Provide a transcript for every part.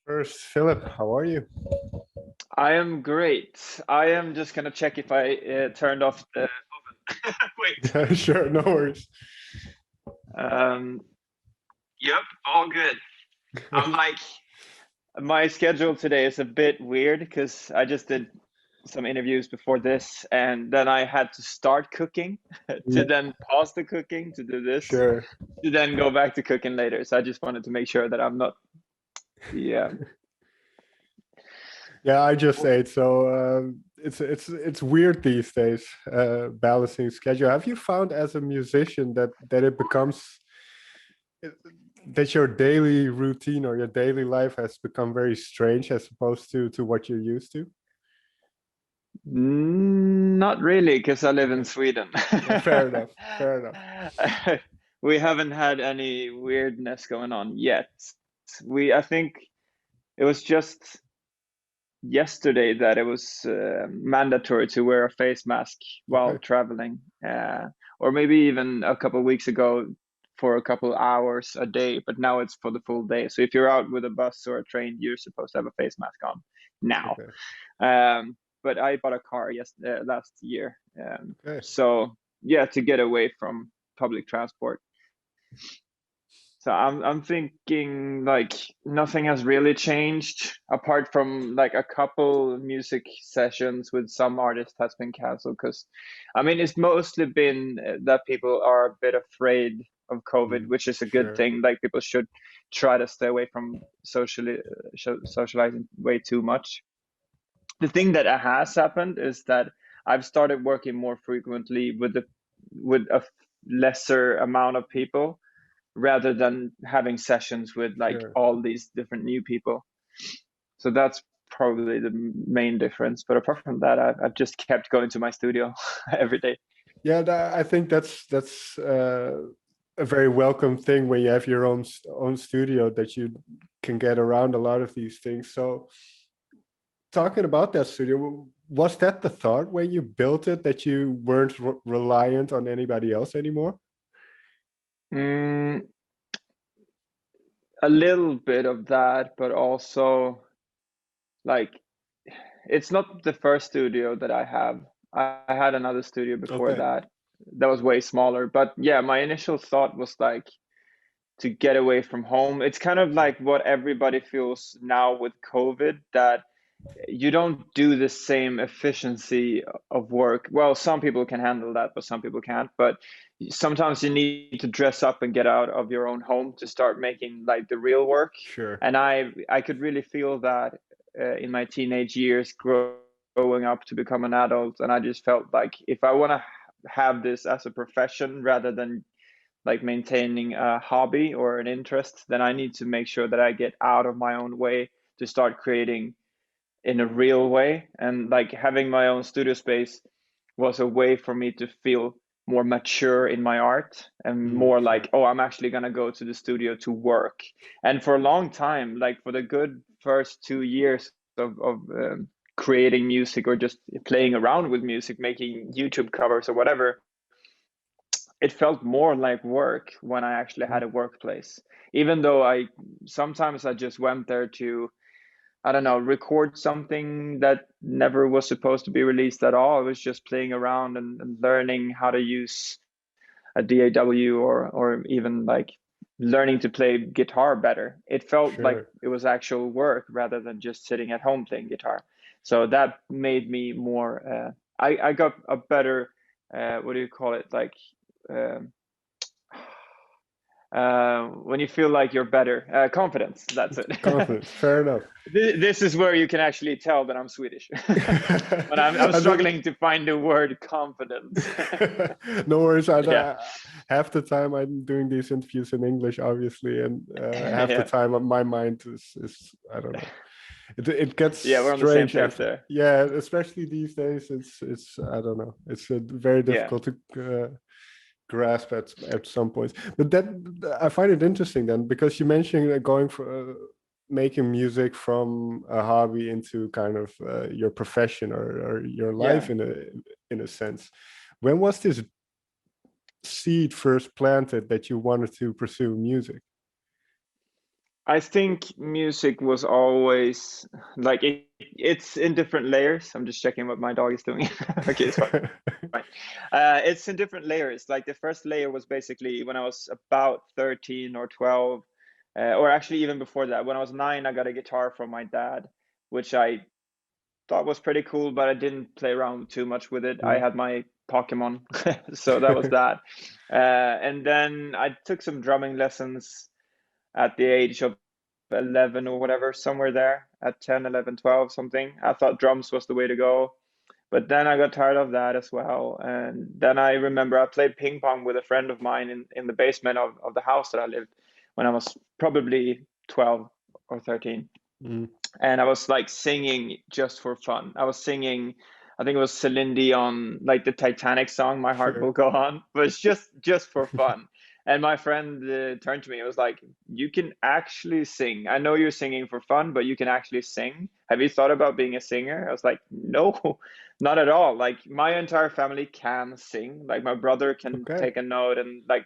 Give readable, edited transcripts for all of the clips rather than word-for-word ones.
First, Philip, how are you? I am great. I am just gonna check if I turned off the oven. Wait. Sure, no worries. Um, yep, all good. I'm like, my schedule today is a bit weird because I just did some interviews before this, and then I had to start cooking to Yeah, then pause the cooking to do this, sure. to then go back to cooking later. So I just wanted to make sure that I'm not, yeah. Yeah, I just ate, so it's weird these days, balancing schedule. Have you found as a musician that it becomes that your daily routine or your daily life has become very strange as opposed to what you're used to? Not really, because I live in Okay. Sweden. Yeah, fair enough. Fair enough. We haven't had any weirdness going on yet. I think it was just yesterday that it was mandatory to wear a face mask while Okay. traveling, or maybe even a couple of weeks ago for a couple hours a day, but now it's for the full day. So if you're out with a bus or a train, you're supposed to have a face mask on now. Okay. But I bought a car last year, Okay. so yeah, to get away from public transport. So I'm thinking like nothing has really changed apart from like a couple music sessions with some artists has been canceled because I mean it's mostly been that people are a bit afraid of COVID, Mm, which is a good sure. thing. Like people should try to stay away from socializing way too much. The thing that has happened is that I've started working more frequently with a lesser amount of people rather than having sessions with like Sure. all these different new people. So that's probably the main difference. But apart from that, I've just kept going to my studio every day. Yeah, I think that's a very welcome thing when you have your own studio that you can get around a lot of these things. So, talking about that studio, was that the thought when you built it that you weren't reliant on anybody else anymore? Mm, a little bit of that, but also like it's not the first studio that I have. I had another studio before Okay. that that was way smaller. But yeah, my initial thought was like to get away from home. It's kind of like what everybody feels now with COVID, that you don't do the same efficiency of work. Well, some people can handle that, but some people can't. But sometimes you need to dress up and get out of your own home to start making like the real work. Sure. And I could really feel that in my teenage years, growing up to become an adult. And I just felt like if I want to have this as a profession rather than like maintaining a hobby or an interest, then I need to make sure that I get out of my own way to start creating in a real way. And like having my own studio space was a way for me to feel more mature in my art and Mm, more sure. like, oh, I'm actually going to go to the studio to work. And for a long time, like for the good first 2 years of creating music or just playing around with music, making YouTube covers or whatever, it felt more like work when I actually Mm, had a workplace. Even though I just went there to, I don't know, record something that never was supposed to be released at all. I was just playing around and learning how to use a DAW or even like learning to play guitar better. It felt like sure. it was actual work rather than just sitting at home playing guitar. So that made me more. I got a better. What do you call it? Like. Um, when you feel like you're better, confidence. That's it. Confidence. Fair enough. This is where you can actually tell that I'm Swedish. But I'm I don't. struggling to find the word confidence. No worries. Yeah, Half the time I'm doing these interviews in English, obviously, and half the yeah, time my mind is I don't know. It gets yeah. We're on the same strange. page there. Yeah, especially these days. It's I don't know. It's very Yeah, difficult to grasp at some points. But that I find it interesting then because you mentioned going for making music from a hobby into kind of your profession or your life yeah. in a sense. When was this seed first planted that you wanted to pursue music? I think music was always like it's in different layers. I'm just checking what my dog is doing. Okay, it's fine. It's in different layers. Like the first layer was basically when I was about 13 or 12, or actually even before that. When I was 9, I got a guitar from my dad, which I thought was pretty cool, but I didn't play around too much with it. I Mm. had my Pokemon, so that was that. And then I took some drumming lessons at the age of 11 or whatever, somewhere there at 10, 11, 12, something. I thought drums was the way to go. But then I got tired of that as well. And then I remember I played ping pong with a friend of mine in the basement of the house that I lived when I was probably 12 or 13. Mm. And I was like singing just for fun. I was singing, I think it was Celine Dion, like the Titanic song, "My Heart Will Sure. Go On," but it's just for fun. And my friend turned to me and was like, "You can actually sing. I know you're singing for fun, but you can actually sing. Have you thought about being a singer?" I was like, "No, not at all. Like my entire family can sing. Like my brother can Okay. take a note and like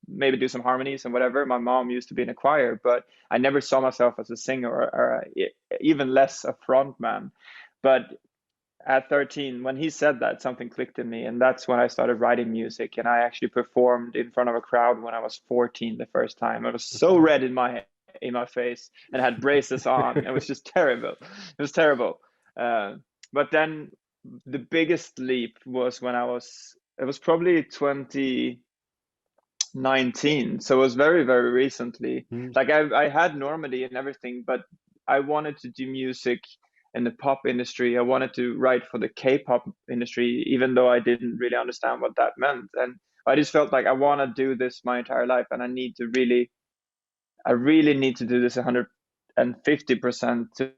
maybe do some harmonies and whatever. My mom used to be in a choir, but I never saw myself as a singer or even less a front man. But at 13, when he said that, something clicked in me, and that's when I started writing music. And I actually performed in front of a crowd when I was 14 the first time. I was so Okay. red in my face and had braces on. It was just terrible. It was terrible. But then the biggest leap was when it was probably 2019, so it was very, very recently. Mm. Like I had Normandy and everything, but I wanted to do music in the pop industry. I wanted to write for the K-pop industry, even though I didn't really understand what that meant. And I just felt like I want to do this my entire life, and I really need to do this 150% to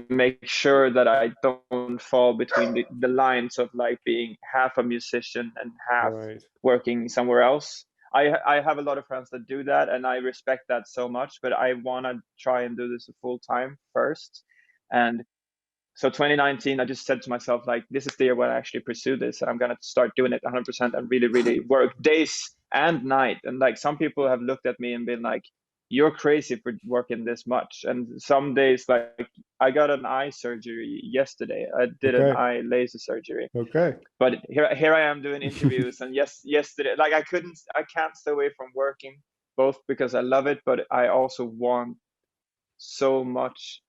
make sure that I don't fall between the lines of like being half a musician and half Right. working somewhere else. I have a lot of friends that do that, and I respect that so much, but I want to try and do this full time first. And so 2019, I just said to myself, like, this is the year when I actually pursue this, and I'm gonna start doing it 100% and really, really work days and night. And like some people have looked at me and been like, "You're crazy for working this much." And some days, like, I got an eye surgery yesterday. I did an Okay. eye laser surgery, Okay. but here I am doing interviews. And yes, yesterday, like, I can't stay away from working, both because I love it, but I also want so much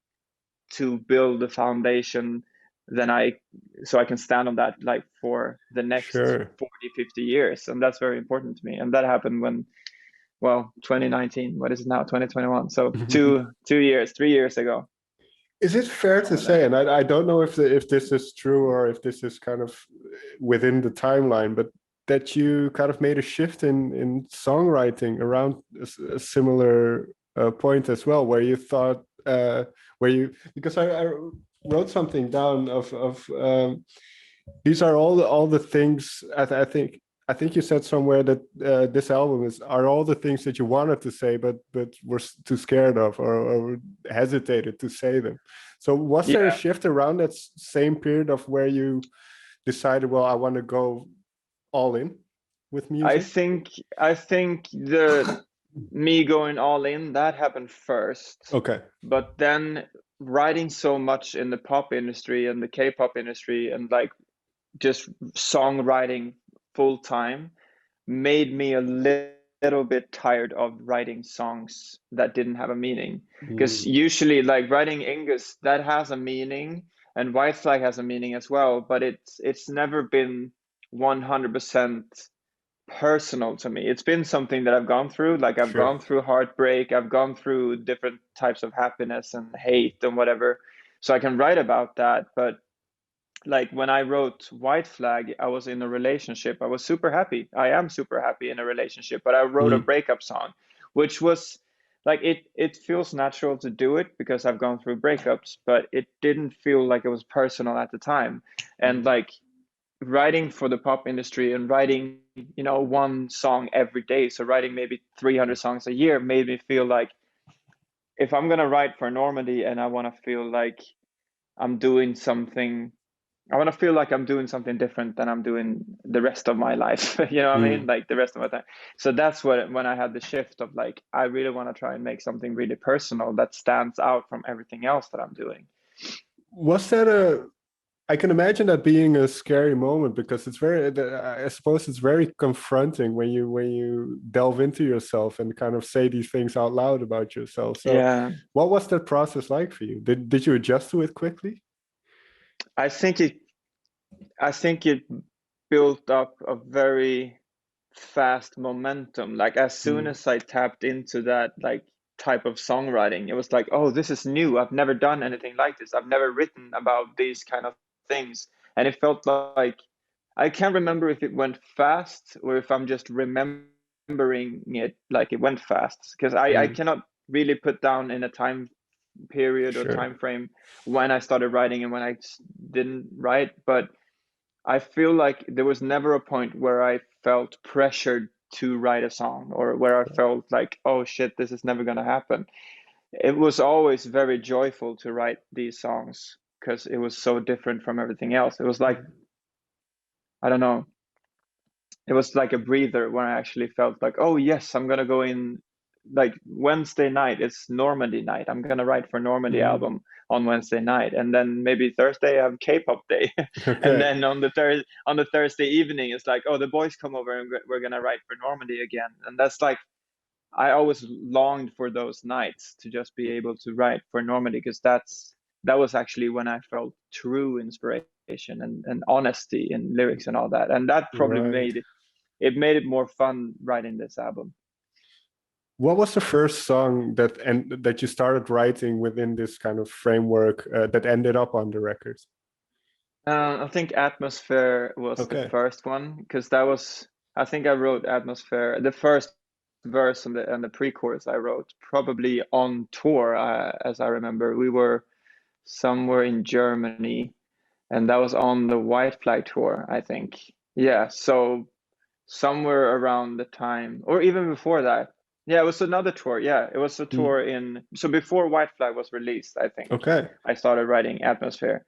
to build the foundation then so I can stand on that like for the next Sure. 40, 50 years. And that's very important to me. And that happened when, well, 2019, what is it now? 2021. So 2 years, 3 years ago. Is it fair to And say, and I don't know if this is true or if this is kind of within the timeline, but that you kind of made a shift in songwriting around a similar point as well, where you thought, where you, because I wrote something down of these are all the things I think you said somewhere that this album are all the things that you wanted to say but were too scared of or hesitated to say them. So was there a yeah, shift around that same period of where you decided, well, I want to go all in with I music? think, I think the me going all in, that happened first. Okay. But then writing so much in the pop industry and the K-pop industry and like just songwriting full time made me a little bit tired of writing songs that didn't have a meaning. Because Mm, usually, like writing English, that has a meaning, and White Flag has a meaning as well, but it's never been 100% personal to me. It's been something that I've gone through. Like I've sure. gone through heartbreak, I've gone through different types of happiness and hate and whatever. So I can write about that, but like when I wrote White Flag, I was in a relationship. I was super happy. I am super happy in a relationship, but I wrote a Mm, breakup song, which was like it feels natural to do it because I've gone through breakups, but it didn't feel like it was personal at the time. And mm, like writing for the pop industry and writing, one song every day, so writing maybe 300 songs a year made me feel like if I'm gonna write for Normandy and I want to feel like I'm doing something I want to feel like I'm doing something different than I'm doing the rest of my life. You know what I mean? Mm. Like the rest of my time. So that's what when I had the shift of like, I really want to try and make something really personal that stands out from everything else that I'm doing. Was that a I can imagine that being a scary moment because it's very, I suppose it's very confronting when you delve into yourself and kind of say these things out loud about yourself. So, Yeah, what was that process like for you? Did you adjust to it quickly? I think it I think it built up a very fast momentum. Like as soon Mm. as I tapped into that like type of songwriting, it was like, oh, this is new. I've never done anything like this. I've never written about these kind of things. And it felt like I can't remember if it went fast or if I'm just remembering it like it went fast. Because I Mm. cannot really put down in a time period or Sure. time frame when I started writing and when I didn't write. But I feel like there was never a point where I felt pressured to write a song or where I felt like, oh shit, this is never going to happen. It was always very joyful to write these songs because it was so different from everything else. It was like, I don't know, it was like a breather when I actually felt like, oh yes, I'm gonna go in like Wednesday night. It's Normandy night. I'm gonna write for Normandy Mm. album on Wednesday night, and then maybe Thursday I have K-pop day, and Okay. then on the Thursday evening it's like, oh, the boys come over and we're gonna write for Normandy again, and that's like I always longed for those nights to just be able to write for Normandy because that was actually when I felt true inspiration and honesty in lyrics and all that, and that probably Right. made it more fun writing this album. What was the first song that you started writing within this kind of framework that ended up on the record? I think Atmosphere was the Okay. first one because that was I think I wrote Atmosphere the first verse and the pre-chorus I wrote probably on tour as I remember we were somewhere in Germany and that was on the White Flag tour I think yeah so somewhere around the time or even before that yeah it was another tour yeah it was a Mm. tour in so before White Flag was released I think Okay. I started writing Atmosphere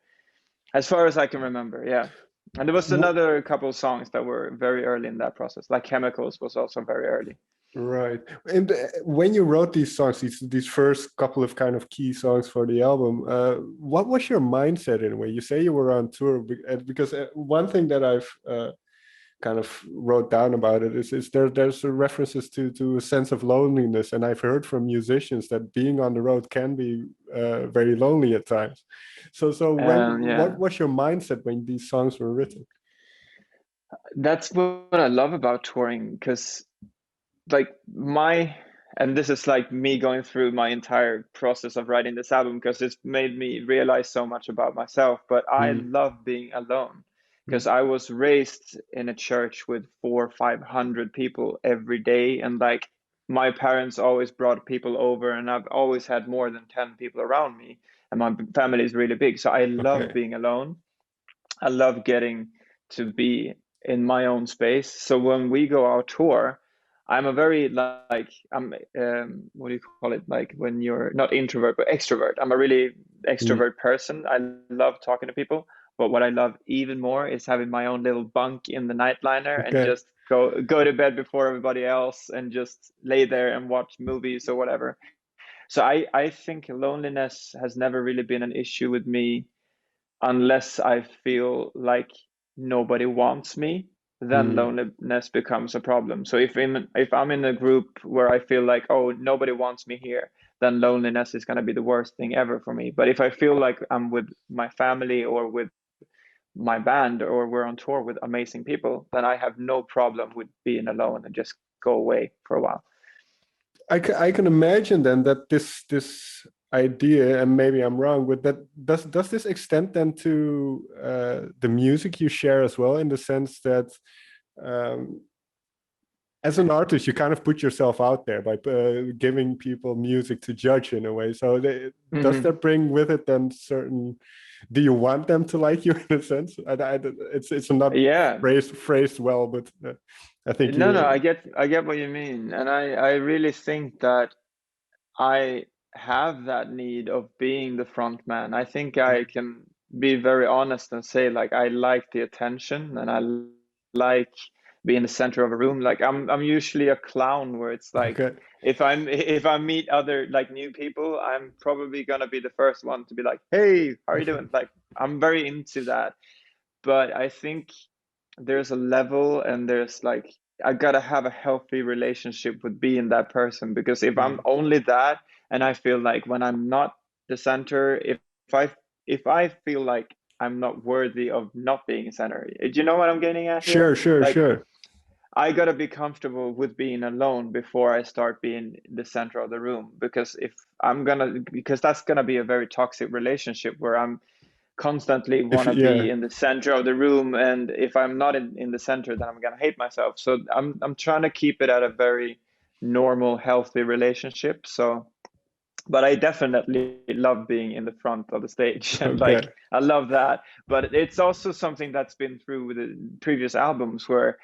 as far as I can remember, yeah. And there was W- another couple of songs that were very early in that process, like Chemicals was also very early. Right. And when you wrote these songs, these first couple of kind of key songs for the album, what was your mindset in a way? You say you were on tour because one thing that I've kind of wrote down about it is there's references to a sense of loneliness, and I've heard from musicians that being on the road can be very lonely at times. So what Yeah, was your mindset when these songs were written? that's what I love about touring, because like and this is like me going through my entire process of writing this album because it's made me realize so much about myself. But I Mm. love being alone Mm. because I was raised in a church with 400 or 500 people every day, and like my parents always brought people over, and I've always had more than 10 people around me, and my family is really big. So I love Okay. being alone. I love getting to be in my own space. So when we go out tour, I'm a very like I'm what do you call it? Like when you're not introvert but extrovert. I'm a really Mm. extrovert person. I love talking to people, but what I love even more is having my own little bunk in the nightliner and Okay. just go to bed before everybody else and just lay there and watch movies or whatever. So I think loneliness has never really been an issue with me unless I feel like nobody wants me, then Mm. loneliness becomes a problem. So if I'm in a group where I feel like, oh, nobody wants me here, then loneliness is going to be the worst thing ever for me. But if I feel like I'm with my family or with my band or we're on tour with amazing people, then I have no problem with being alone and just go away for a while. I can imagine then that this idea, and maybe I'm wrong, but that does this extend then to the music you share as well, in the sense that um, as an artist, you kind of put yourself out there by giving people music to judge in a way. So does Hmm. that bring with it then certain? Do you want them to like you in a sense? It's not Yeah. phrased well, but I think No, you. I get what you mean. And I really think that I have that need of being the front man. I think I can. be very honest and say like I like the attention and I like being the center of a room. Like I'm usually a clown where it's like Okay. if I meet other like new people, I'm probably gonna be the first one to be like, "Hey, how are you doing?" Like I'm very into that. But I think there's a level and there's like I gotta have a healthy relationship with being that person, because if I'm Mm. only that and I feel like when I'm not the center, I if I feel like I'm not worthy of not being center, do you know what I'm getting at Sure, here? sure, Like sure. I gotta be comfortable with being alone before I start being the center of the room, because if I'm gonna because that's gonna be a very toxic relationship where I'm constantly If want to yeah, be in the center of the room, and if I'm not in the center, then I'm gonna hate myself. So I'm trying to keep it at a very normal, healthy relationship. So but I definitely love being in the front of the stage and like okay. I love that. But it's also something that's been through with the previous albums where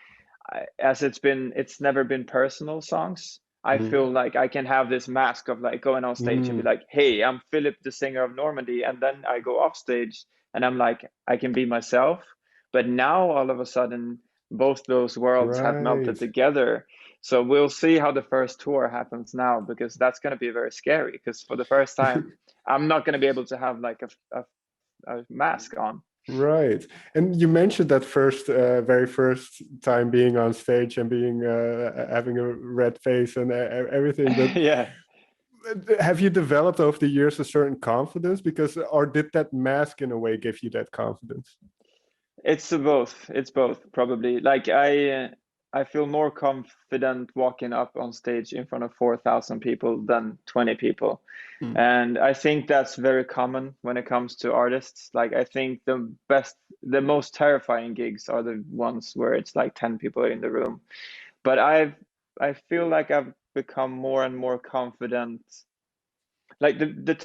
as it's never been personal songs. I Mm. feel like I can have this mask of like going on stage and be Mm. like, "Hey, I'm Philip, the singer of Normandy," and then I go off stage and I'm like, I can be myself. But now all of a sudden, both those worlds have melted Right. together. So we'll see how the first tour happens now, because that's going to be very scary. Because for the first time, I'm not going to be able to have like a mask on. Right. And you mentioned that very first time being on stage and being having a red face and everything. But Yeah. have you developed over the years a certain confidence? Because, or did that mask in a way give you that confidence? It's both. It's both, probably. Like I feel more confident walking up on stage in front of 4,000 people than 20 people. Mm. And I think that's very common when it comes to artists. Like I think the most terrifying gigs are the ones where it's like 10 people in the room. But I feel like I've become more and more confident, like the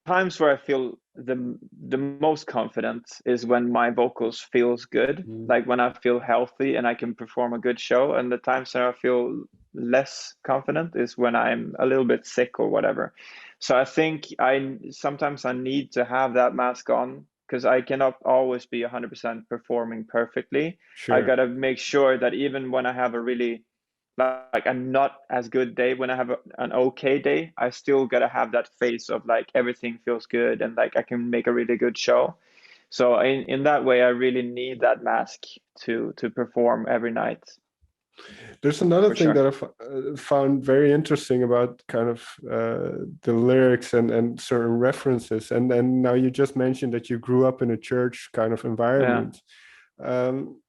times where I feel the most confident is when my vocals feels good, Mm. like when I feel healthy and I can perform a good show. And the times that I feel less confident is when I'm a little bit sick or whatever. So I think I sometimes I need to have that mask on, because I cannot always be 100% performing perfectly. I Sure. gotta make sure that even when I have a really like a not as good day, when I have an okay day, I still gotta have that face of like everything feels good and like I can make a really good show. So in that way, I really need that mask to perform every night, There's another for thing that sure. I've found very interesting about kind of the lyrics and certain references. And now you just mentioned that you grew up in a church kind of Yeah. environment. Um,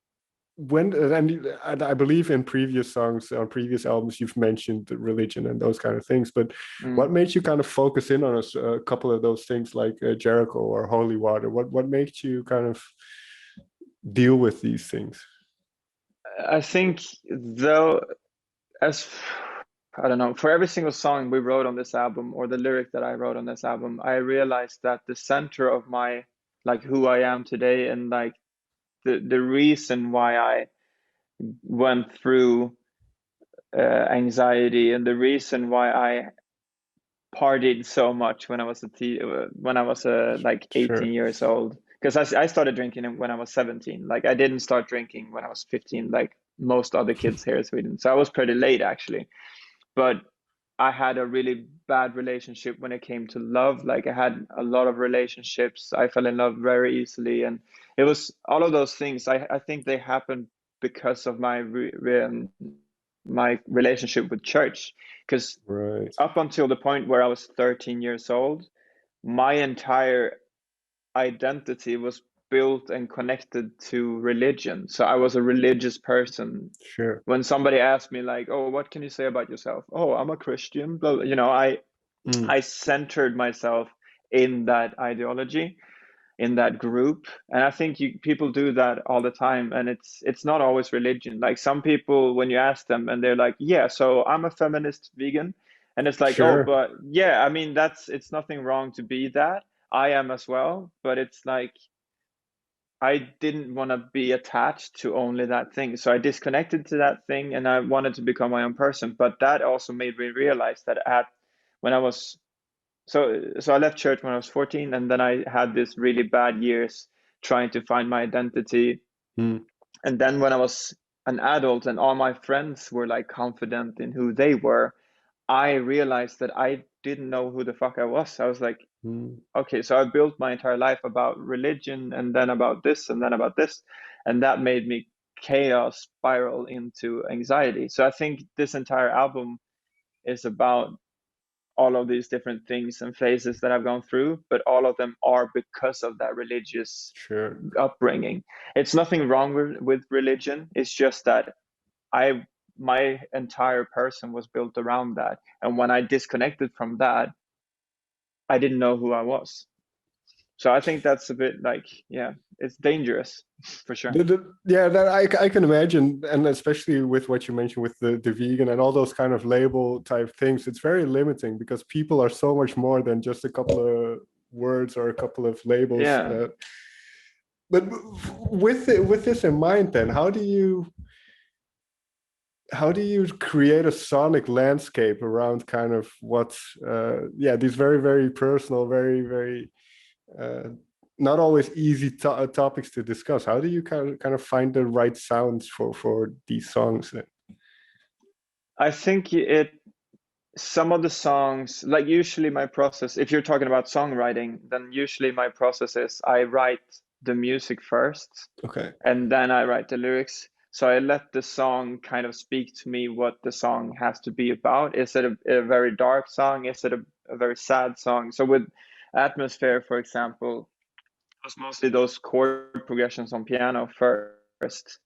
when and I believe in previous songs on previous albums you've mentioned the religion and those kind of things, but what Mm. made you kind of focus in on a couple of those things like Jericho or Holy Water? What made you kind of deal with these things? I think though, as I don't know, for every single song we wrote on this album or the lyric that I wrote on this album, I realized that the center of my like who I am today and like the reason why I went through anxiety and the reason why I partied so much when I was when I was like 18 Sure. years old, because I started drinking when I was 17. Like I didn't start drinking when I was 15 like most other kids here in Sweden. So I was pretty late actually. But I had a really bad relationship when it came to love. Like I had a lot of relationships. I fell in love very easily, and it was all of those things. I think they happened because of my relationship with church. Because Right. up until the point where I was 13 years old, my entire identity was built and connected to religion. So I was a religious person. Sure. When somebody asked me like, "Oh, what can you say about yourself?" "Oh, I'm a Christian." Blah, blah. Mm. I centered myself in that ideology, in that group. And I think people do that all the time, and it's not always religion. Like some people, when you ask them and they're like, "Yeah, so I'm a feminist vegan." And it's like, "Oh, Sure. but yeah, I mean, it's nothing wrong to be that. I am as well." But it's like I didn't want to be attached to only that thing. So I disconnected to that thing and I wanted to become my own person. But that also made me realize that at when I was so I left church when I was 14, and then I had this really bad years trying to find my identity. Mm, And then when I was an adult and all my friends were like confident in who they were, I realized that I didn't know who the fuck I was. I was like, mm, okay, so I built my entire life about religion and then about this and then about this. And that made me chaos spiral into anxiety. So I think this entire album is about all of these different things and phases that I've gone through, but all of them are because of that religious sure. upbringing. It's nothing wrong with religion. It's just that I my entire person was built around that. And when I disconnected from that, I didn't know who I was. So I think that's a bit like, yeah, it's dangerous for sure. Yeah, that I can imagine, and especially with what you mentioned with the vegan and all those kind of label type things, it's very limiting because people are so much more than just a couple of words or a couple of labels. Yeah. But with this in mind, then how do you create a sonic landscape around kind of what's yeah, these very, very personal, very, very uh, not always easy topics to discuss? How do you kind of find the right sounds for these songs then? I think some of the songs, like usually my process, if you're talking about songwriting, then usually my process is I write the music first Okay. and then I write the lyrics. So I let the song kind of speak to me what the song has to be about. Is it a very dark song? Is it a very sad song? So with Atmosphere, for example, it was mostly those chord progressions on piano first.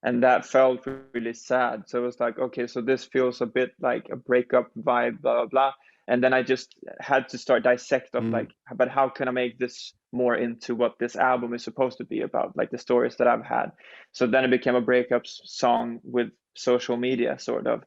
And that felt really sad. So it was like, okay, so this feels a bit like a breakup vibe, blah, blah, blah. And then I just had to start dissect of Mm, like, but how can I make this more into what this album is supposed to be about, like the stories that I've had. So then it became a breakup song with social media, sort of.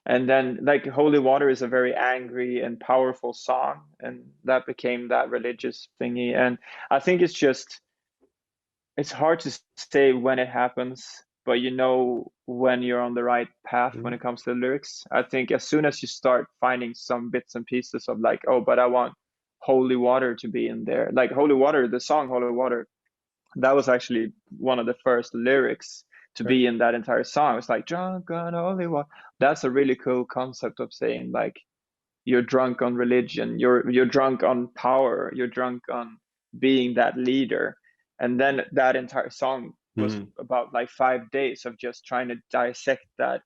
And then like Holy Water is a very angry and powerful song, and that became that religious thingy. And I think it's hard to say when it happens, but you know when you're on the right path when mm, it comes to the lyrics. I think as soon as you start finding some bits and pieces of like, oh, but I want Holy Water to be in there. Like Holy Water, the song Holy Water, that was actually one of the first lyrics to okay. be in that entire song. It's like drunk on holy water. That's a really cool concept of saying like you're drunk on religion, you're drunk on power, you're drunk on being that leader. And then that entire song was Mm, about like 5 days of just trying to dissect that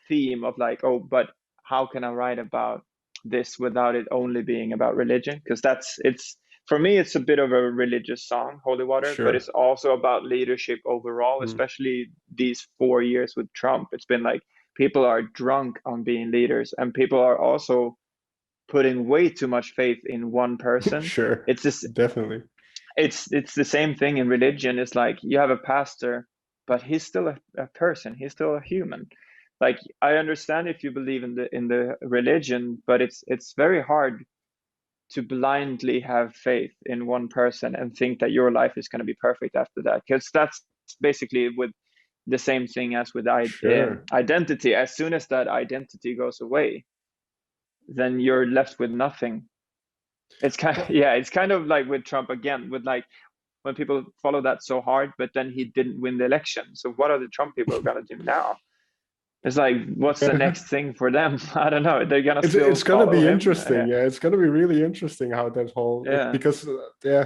theme of like, oh, but how can I write about this without it only being about religion? Because it's for me, it's a bit of a religious song, Holy Water, but sure. it's also about leadership overall, Mm, especially these 4 years with Trump. It's been like people are drunk on being leaders, and people are also putting way too much faith in one person. sure. It's this Definitely. it's the same thing in religion. It's like you have a pastor, but he's still a person. He's still a human. Like I understand if you believe in the religion, but it's very hard to blindly have faith in one person and think that your life is going to be perfect after that. Because that's basically with the same thing as with Sure. identity. As soon as that identity goes away, then you're left with nothing. It's kind of, Well, yeah, it's kind of like with Trump again, with like when people follow that so hard, but then he didn't win the election. So what are the Trump people gonna do now? It's like, what's the next thing for them? I don't know. They're gonna still it's gonna follow be him. interesting. Yeah, it's gonna be really interesting how that whole Yeah, because yeah,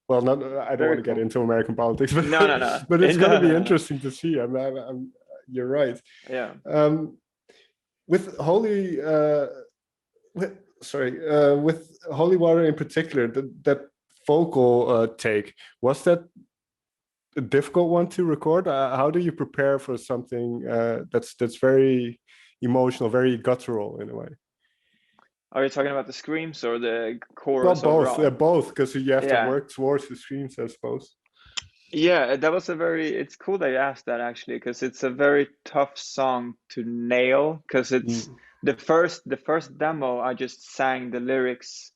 well, not I don't want very to get cool. into American politics, No, no, no, but it's gonna no, be no, no. interesting to see. You're right. Yeah. Um, with holy, with holy water in particular, that vocal take, was that a difficult one to record? How do you prepare for something that's very emotional, very guttural in a way? Are you talking about the screams or the Well, chorus both, overall? both, because you have to Yeah. work towards the streams, I suppose. Yeah, that was a very, it's cool that you asked that actually, because it's a very tough song to nail, because it's Mm, the first demo, I just sang the lyrics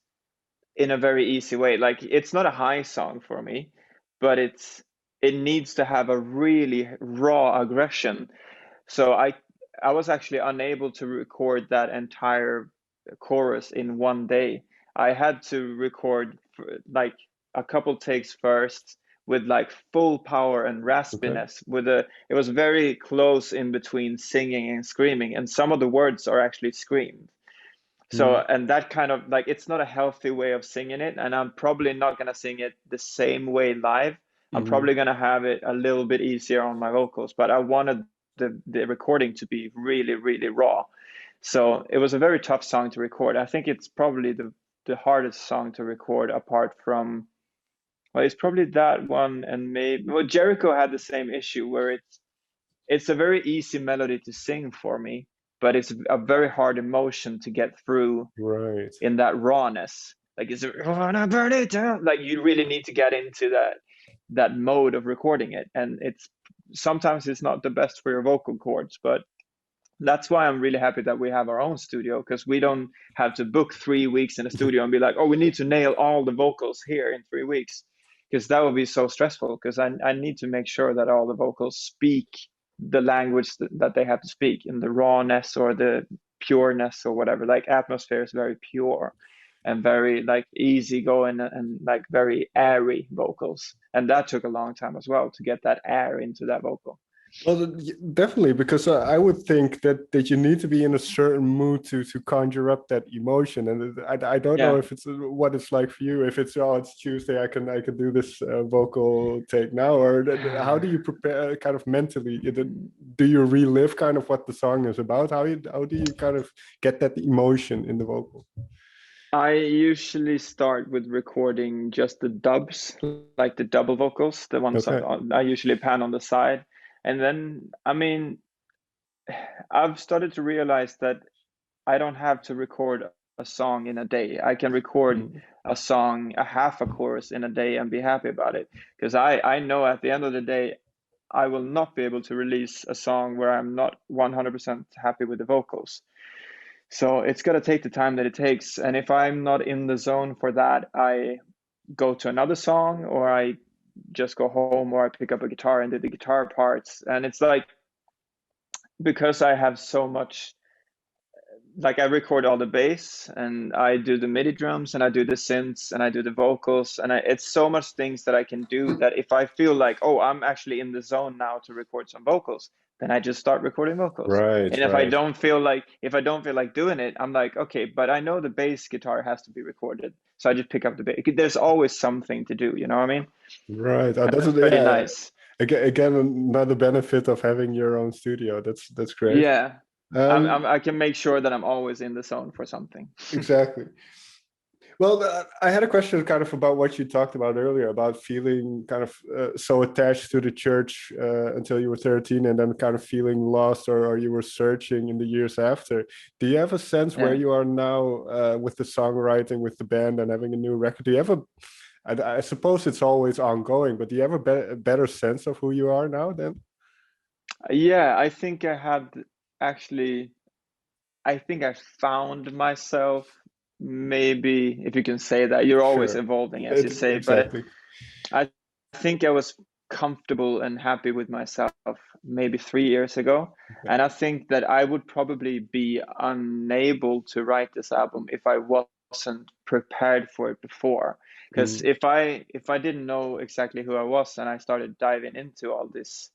in a very easy way. Like it's not a high song for me, but it needs to have a really raw aggression. So I was actually unable to record that entire chorus in one day. I had to record like a couple takes first with like full power and Okay. raspiness. It was very close in between singing and screaming, and some of the words are actually screamed. So, Mm, and that kind of like, it's not a healthy way of singing it, and I'm probably not gonna sing it the same way live. I'm mm, probably gonna have it a little bit easier on my vocals, but I wanted the recording to be really, really raw. So it was a very tough song to record. I think it's probably the hardest song to record apart from, well, it's probably that one, and maybe, well, Jericho had the same issue where it's a very easy melody to sing for me, but it's a very hard emotion to get through right. in that rawness. Like, is it wanna burn it down? Like, you really need to get into that mode of recording it, and it's sometimes it's not the best for your vocal cords, but that's why I'm really happy that we have our own studio, because we don't have to book 3 weeks in a studio and be like, oh, we need to nail all the vocals here in 3 weeks, because that would be so stressful. Because I need to make sure that all the vocals speak the language that they have to speak in the rawness or the pureness or whatever. Like, Atmosphere is very pure and very like easygoing and like very airy vocals, and that took a long time as well to get that air into that vocal. Well, definitely, because I would think that you need to be in a certain mood to conjure up that emotion, and I don't know Yeah. if it's what it's like for you. If it's, oh, it's Tuesday, I can do this vocal take now, or how do you prepare kind of mentally? Do you relive kind of what the song is about? How do you kind of get that emotion in the vocal? I usually start with recording just the dubs, like the double vocals, the ones Okay. I usually pan on the side. And then, I mean, I've started to realize that I don't have to record a song in a day. I can record Mm, a song, a half a chorus in a day and be happy about it. Because I know at the end of the day, I will not be able to release a song where I'm not 100% happy with the vocals. So it's got to take the time that it takes. And if I'm not in the zone for that, I go to another song, or I just go home, or I pick up a guitar and do the guitar parts. And it's like, because I have so much, like, I record all the bass and I do the MIDI drums and I do the synths and I do the vocals, and it's so much things that I can do that if I feel like, oh, I'm actually in the zone now to record some vocals, then I just start recording vocals. right, And right. if I don't feel like doing it, I'm like, okay, but I know the bass guitar has to be recorded, so I just pick up the bass. There's always something to do, you know what I mean? Right. Oh, And that's that's pretty yeah. nice. Again, another benefit of having your own studio. That's great. Yeah, Um, I can make sure that I'm always in the zone for something. exactly. Well, I had a question kind of about what you talked about earlier about feeling kind of so attached to the church until you were 13, and then kind of feeling lost, or you were searching in the years after. Do you have a sense where Yeah. you are now with the songwriting, with the band, and having a new record? Do you have I suppose it's always ongoing, but do you have a better sense of who you are now then? Yeah, I think I had actually, I think I found myself, maybe, if you can say that. You're always Sure. evolving, as you say, but Exactly. I think I was comfortable and happy with myself maybe 3 years ago. Okay. And I think that I would probably be unable to write this album if I wasn't prepared for it before. Because Mm, if I didn't know exactly who I was and I started diving into all this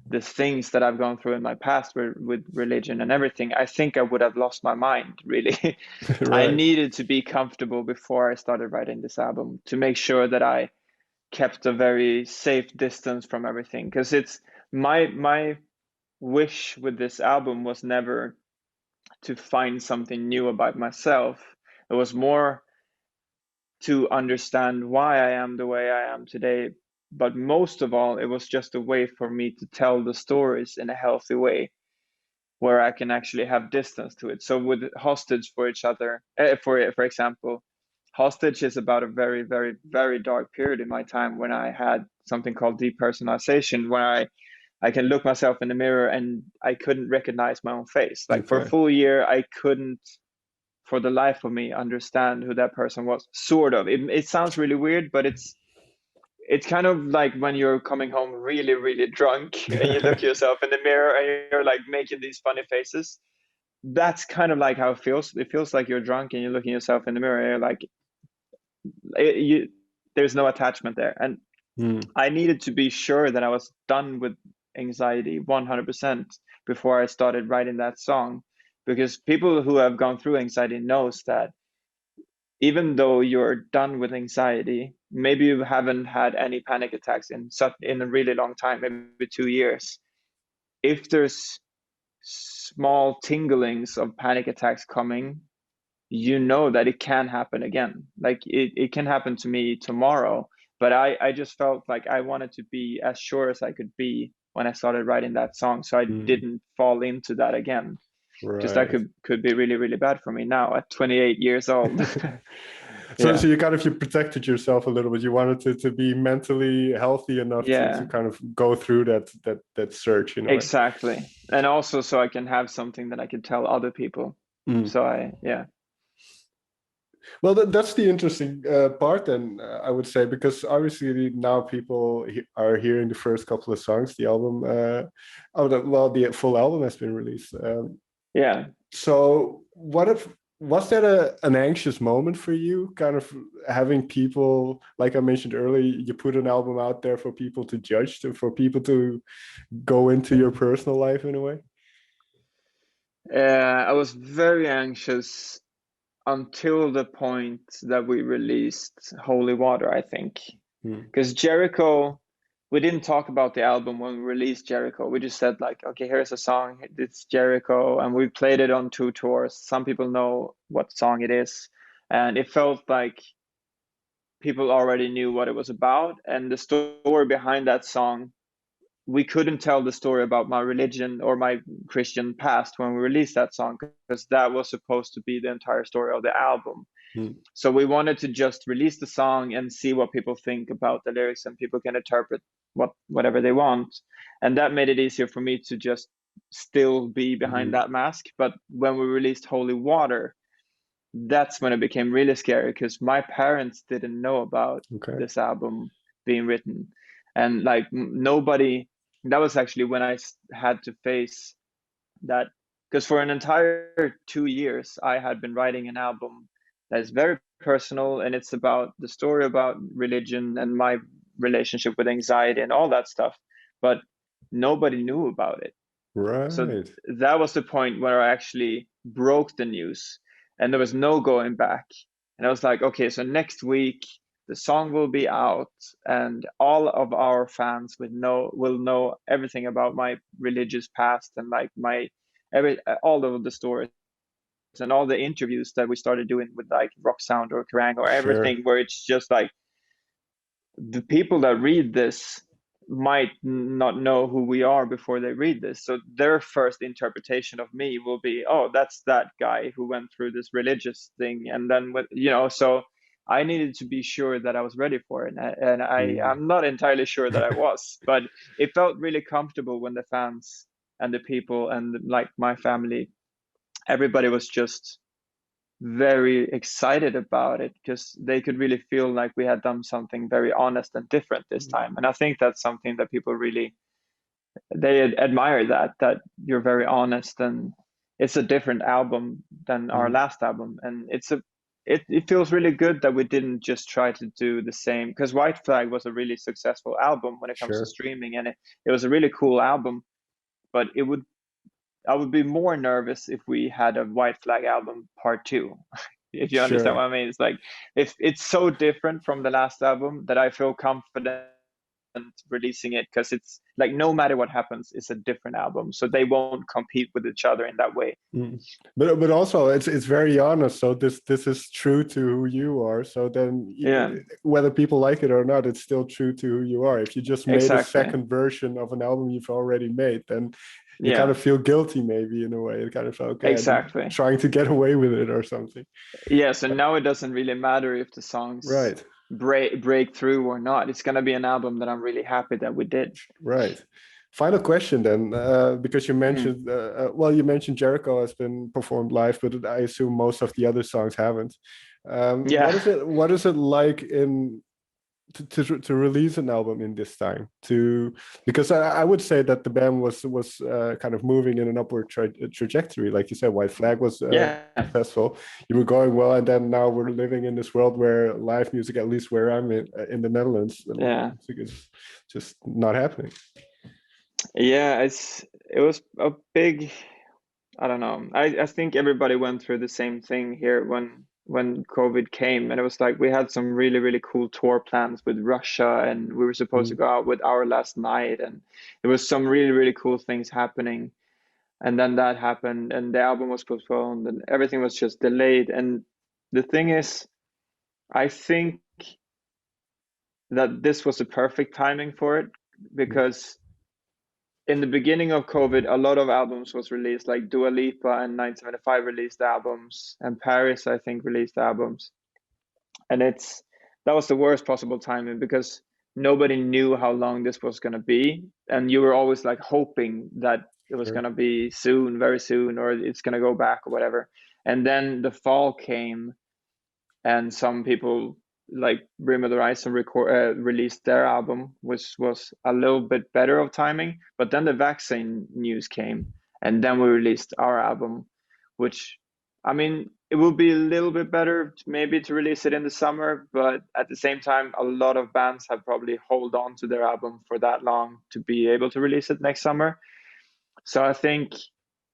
the things that I've gone through in my past with religion and everything, I think I would have lost my mind, really. I right. needed to be comfortable before I started writing this album to make sure that I kept a very safe distance from everything. Because it's my wish with this album was never to find something new about myself. It was more to understand why I am the way I am today. But most of all, it was just a way for me to tell the stories in a healthy way where I can actually have distance to it. So with Hostage for each other, for example, Hostage is about a very, very, very dark period in my time when I had something called depersonalization, where I can look myself in the mirror and I couldn't recognize my own face. Like, for a Okay. full year, I couldn't, for the life of me, understand who that person was. Sort of. It sounds really weird, but it's kind of like when you're coming home really, really drunk and you look yourself in the mirror and you're like making these funny faces. that's kind of like how it feels like you're drunk and you're looking yourself in the mirror and you're like there's no attachment there. And Mm, I needed to be sure that I was done with anxiety 100% before I started writing that song, because people who have gone through anxiety knows that even though you're done with anxiety, maybe you haven't had any panic attacks in a really long time, maybe 2 years. If there's small tinglings of panic attacks coming, you know that it can happen again. Like it can happen to me tomorrow. But I just felt like I wanted to be as sure as I could be when I started writing that song, so I mm, didn't fall into that again. Because that right. could be really, really bad for me now at 28 years old. So Yeah. you kind of you protected yourself a little bit. You wanted to be mentally healthy enough to Yeah, kind of go through that search in a way. exactly. And also so I can have something that I can tell other people. Mm. So yeah. Well, that's the interesting part, then I would say, because obviously now people are hearing the first couple of songs. The album, the full album has been released. Yeah. So, what if was that an anxious moment for you? Kind of having people, like I mentioned earlier, you put an album out there for people to judge, for people to go into your personal life in a way. I was very anxious until the point that we released Holy Water, I think. Hmm. Because Jericho, we didn't talk about the album when we released Jericho. We just said like, okay, here's a song, it's Jericho, and we played it on 2 tours. Some people know what song it is, and it felt like people already knew what it was about. And the story behind that song, we couldn't tell the story about my religion or my Christian past when we released that song, because that was supposed to be the entire story of the album. Hmm. So we wanted to just release the song and see what people think about the lyrics, and people can interpret whatever they want. And that made it easier for me to just still be behind Hmm. that mask. But when we released Holy Water, that's when it became really scary, because my parents didn't know about Okay. this album being written. And like nobody, that was actually when I had to face that, because for an entire 2 years I had been writing an album that is very personal, and it's about the story about religion and my relationship with anxiety and all that stuff, but nobody knew about it. So Right. that was the point where I actually broke the news, and there was no going back. And I was like, okay, so next week the song will be out, and all of our fans will know everything about my religious past, and like my every all of the stories and all the interviews that we started doing with like Rock Sound or Kerrang or Sure. everything, where it's just like the people that read this might not know who we are before they read this. So their first interpretation of me will be, oh, that's that guy who went through this religious thing. And then, so I needed to be sure that I was ready for it. And Hmm. I'm not entirely sure that I was, but it felt really comfortable when the fans and the people and like my family, everybody was just very excited about it, because they could really feel like we had done something very honest and different this time. And I think that's something that people really, they admire, that you're very honest, and it's a different album than our Hmm. last album. And it feels really good that we didn't just try to do the same, because White Flag was a really successful album when it comes to Sure. streaming, and it was a really cool album. But I would be more nervous if we had a White Flag album part two, if you understand Sure. what I mean. It's like, if it's so different from the last album that I feel confident releasing it, because it's like no matter what happens, it's a different album. So they won't compete with each other in that way. Mm. But also it's very honest. So this is true to who you are. So then Yeah, whether people like it or not, it's still true to who you are. If you just made a exactly. second version of an album you've already made, then you kind Yeah, of feel guilty maybe in a way. You kind of feel, okay, I'm exactly. trying to get away with it or something. Yeah, so now it doesn't really matter if the songs Right. break through or not. It's gonna be an album that I'm really happy that we did. Right. Final question then, because you Mm. mentioned, you mentioned Jericho has been performed live, but I assume most of the other songs haven't. Yeah. What is it like to release an album in this time, to because I would say that the band was kind of moving in an upward trajectory, like you said. White Flag was Yeah. successful, you were going well, and then now we're living in this world where live music, at least where I'm in the Netherlands, Yeah. music is just not happening. Yeah, it was a big, I don't know. I think everybody went through the same thing here when COVID came, and it was like we had some really, really cool tour plans with Russia, and we were supposed to go out with Our Last Night, and there was some really, really cool things happening. And then that happened, and the album was postponed, and everything was just delayed. And the thing is, I think that this was the perfect timing for it, because in the beginning of COVID, a lot of albums was released, like Dua Lipa and 975 released albums, and Paris, I think, released albums. And that was the worst possible timing, because nobody knew how long this was going to be, and you were always like hoping that it was going to be soon, very soon, or it's going to go back or whatever. And then the fall came, and some people like Brim of the Horizon released their album, which was a little bit better of timing. But then the vaccine news came, and then we released our album, which, I mean, it will be a little bit better maybe to release it in the summer, but at the same time, a lot of bands have probably hold on to their album for that long to be able to release it next summer. So I think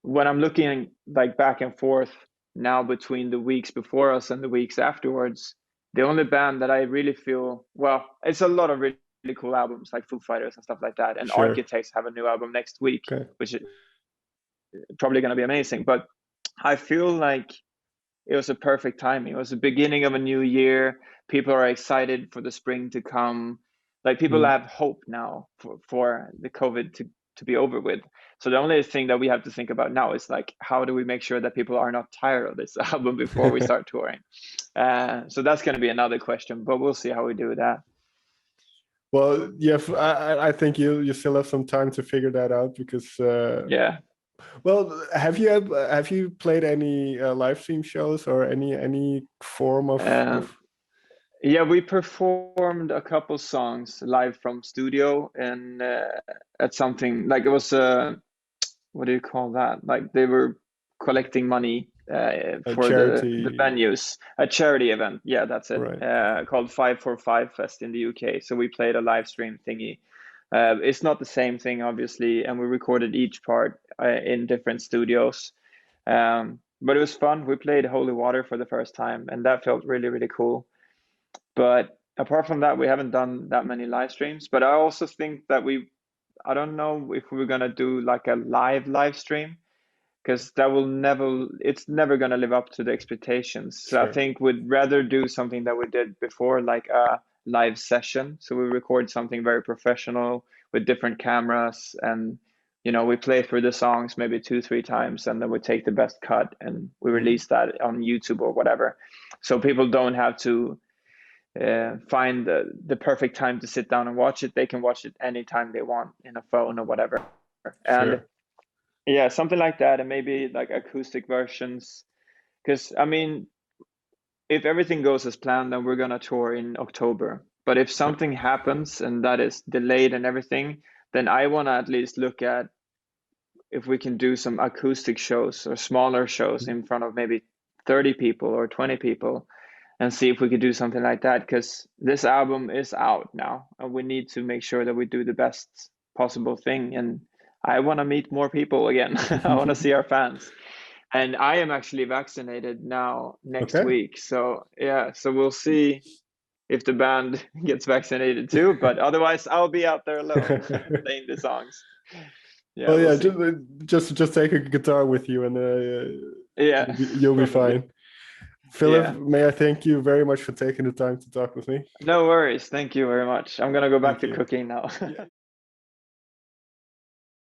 when I'm looking like back and forth now between the weeks before us and the weeks afterwards, the only band that I really feel, well, it's a lot of really, really cool albums like Foo Fighters and stuff like that. And Architects have a new album next week, which is probably going to be amazing. But I feel like it was a perfect timing. It was the beginning of a new year. People are excited for the spring to come. Like people have hope now for the COVID to be over with. So the only thing that we have to think about now is like, how do we make sure that people are not tired of this album before we start touring? So that's going to be another question, but we'll see how we do that. Well, yeah, I think you still have some time to figure that out, because yeah. Well, have you played any live stream shows or any form of... Yeah, we performed a couple songs live from studio, and at something like, it was what do you call that? Like they were collecting money for the venues, a charity event. Yeah, that's it. Right. Called 545 Fest in the UK. So we played a live stream thingy. It's not the same thing, obviously, and we recorded each part in different studios. But it was fun. We played Holy Water for the first time, and that felt really, really cool. But apart from that, we haven't done that many live streams. But I also think that I don't know if we're gonna do like a live stream, because it's never gonna live up to the expectations. So I think we'd rather do something that we did before, like a live session. So we record something very professional with different cameras, and we play through the songs maybe 2-3 times, and then we take the best cut and we release that on YouTube or whatever. So people don't have to find the perfect time to sit down and watch it. They can watch it anytime they want in a phone or whatever. And yeah, something like that, and maybe like acoustic versions. Because I mean, if everything goes as planned, then we're gonna tour in October. But if something happens and that is delayed and everything, then I want to at least look at if we can do some acoustic shows or smaller shows in front of maybe 30 people or 20 people, and see if we could do something like that, because this album is out now and we need to make sure that we do the best possible thing. And I want to meet more people again. I want to see our fans. And I am actually vaccinated now next week. So yeah, so we'll see if the band gets vaccinated too, but otherwise I'll be out there alone playing the songs. Yeah, well, yeah, just take a guitar with you, and yeah, you'll be fine. Philip, may I thank you very much for taking the time to talk with me. No worries. Thank you very much. I'm going to go back to cooking now.